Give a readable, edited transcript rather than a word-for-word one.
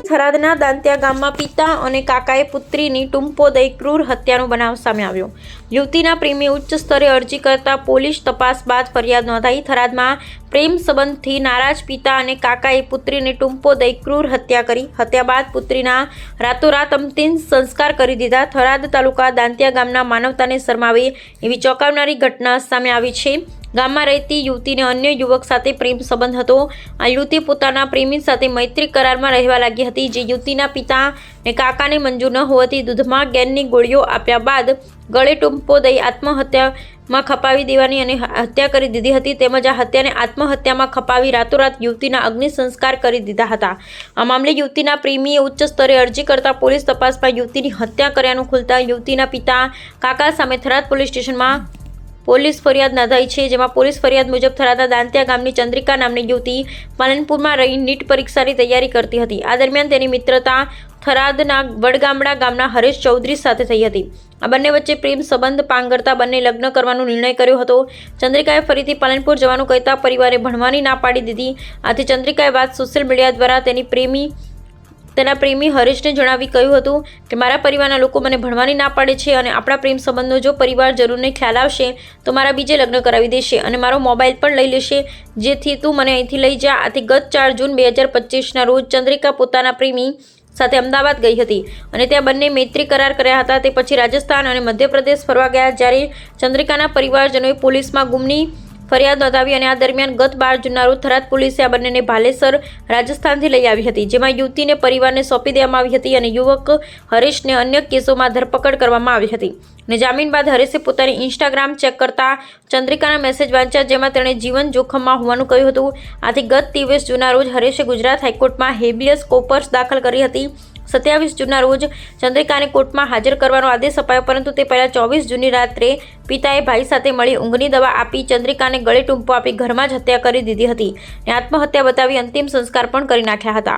થરાદના દાંતિયા ગામમાં પિતા અને કાકાએ પુત્રીની ટૂંપો દઈ ક્રૂર હત્યાનો બનાવ સામે આવ્યો। યુવતીના પ્રેમી ઉચ્ચ સ્તરે અરજી કરતા પોલીસ તપાસ બાદ ફરિયાદ નોંધાઈ। થરાદમાં પ્રેમ સંબંધથી નારાજ પિતા અને કાકાએ પુત્રીની ટૂંપો દઈ ક્રૂર હત્યા કરી। હત્યા બાદ પુત્રીના રાતોરાત અંતિમ સંસ્કાર કરી દીધા। થરાદ તાલુકા દાંતિયા ગામના માનવતાને શરમાવે એવી ચોંકાવનારી ઘટના સામે આવી છે। ગામમાં રહેતી યુવતીને અન્ય યુવક સાથે પ્રેમ સંબંધ હતો। આ યુવતી પોતાના પ્રેમી સાથે મૈત્રી કરારમાં રહેવા લાગી હતી, જે યુવતીના પિતા અને કાકાને મંજૂર ન હોવાથી દૂધમાં ગેનની ગોળીઓ આપ્યા બાદ ગળે ટૂંપો દઈ આત્મહત્યામાં ખપાવી દેવાની અને હત્યા કરી દીધી હતી। તેમજ આ હત્યાને આત્મહત્યામાં ખપાવી રાતોરાત યુવતીના અગ્નિ સંસ્કાર કરી દીધા હતા। આ મામલે યુવતીના પ્રેમીએ ઉચ્ચ સ્તરે અરજી કરતા પોલીસ તપાસમાં યુવતીની હત્યા કર્યાનું ખુલતા યુવતીના પિતા કાકા સામે થરાદ પોલીસ સ્ટેશનમાં પોલીસ ફરિયાદ નોંધાઈ છે, જેમાં પોલીસ ફરિયાદ મુજબ થરાદના દાંતિયા ગામની ચંદ્રિકા નામની યુવતી પાલનપુરમાં રહી નીટ પરીક્ષાની તૈયારી કરતી હતી। આ દરમિયાન તેની મિત્રતા થરાદના વડગામડા ગામના હરેશ ચૌધરી સાથે થઈ હતી। આ બંને વચ્ચે પ્રેમ સંબંધ પાંગરતા બંને લગ્ન કરવાનો નિર્ણય કર્યો હતો। ચંદ્રિકાએ ફરીથી પાલનપુર જવાનું કહેતા પરિવારે ભણવાની ના પાડી દીધી। આથી ચંદ્રિકાએ વાત સોશિયલ મીડિયા દ્વારા તેના પ્રેમી હરેશને જણાવી કહ્યું હતું કે મારા પરિવારના લોકો મને ભણવાની ના પાડે છે અને આપણા પ્રેમ સંબંધનો જો પરિવારજનોને ખ્યાલ આવશે તો મારા બીજે લગ્ન કરાવી દેશે અને મારો મોબાઈલ પણ લઈ લેશે, જેથી તું મને અહીંથી લઈ જા। આથી ગત 4 જૂન 2025ના રોજ ચંદ્રિકા પોતાના પ્રેમી સાથે અમદાવાદ ગઈ હતી અને ત્યાં બંને મૈત્રી કરાર કર્યા હતા। તે પછી રાજસ્થાન અને મધ્યપ્રદેશ ફરવા ગયા, જ્યારે ચંદ્રિકાના પરિવારજનોએ પોલીસમાં ગુમની ફરિયાદ નોંધાવી અને આ દરમિયાન ગત 12 જૂનના રોજ થરાદ પોલીસે આ બંનેને ભાલેસર રાજસ્થાનથી લઈ આવી હતી, જેમાં યુવતીને પરિવારને સોંપી દેવામાં આવી હતી અને યુવક હરેશને અન્ય કેસોમાં ધરપકડ કરવામાં આવી હતી। અને જામીન બાદ હરેશે પોતાની ઇન્સ્ટાગ્રામ ચેક કરતા ચંદ્રિકાના મેસેજ વાંચ્યા, જેમાં તેણે જીવન જોખમમાં હોવાનું કહ્યું હતું। આથી ગત 23 જૂનના રોજ હરેશે ગુજરાત હાઈકોર્ટમાં હેબિયસ કોર્પસ દાખલ કરી હતી। 27 જૂનના રોજ ચંદ્રિકાને કોર્ટમાં હાજર કરવાનો આદેશ અપાયો, પરંતુ તે પહેલાં 24 જૂનની રાત્રે પિતાએ ભાઈ સાથે મળી ઊંઘની દવા આપી ચંદ્રિકાને ગળે ટૂંપો આપી ઘરમાં જ હત્યા કરી દીધી હતી અને આત્મહત્યા બતાવી અંતિમ સંસ્કાર પણ કરી નાખ્યા હતા।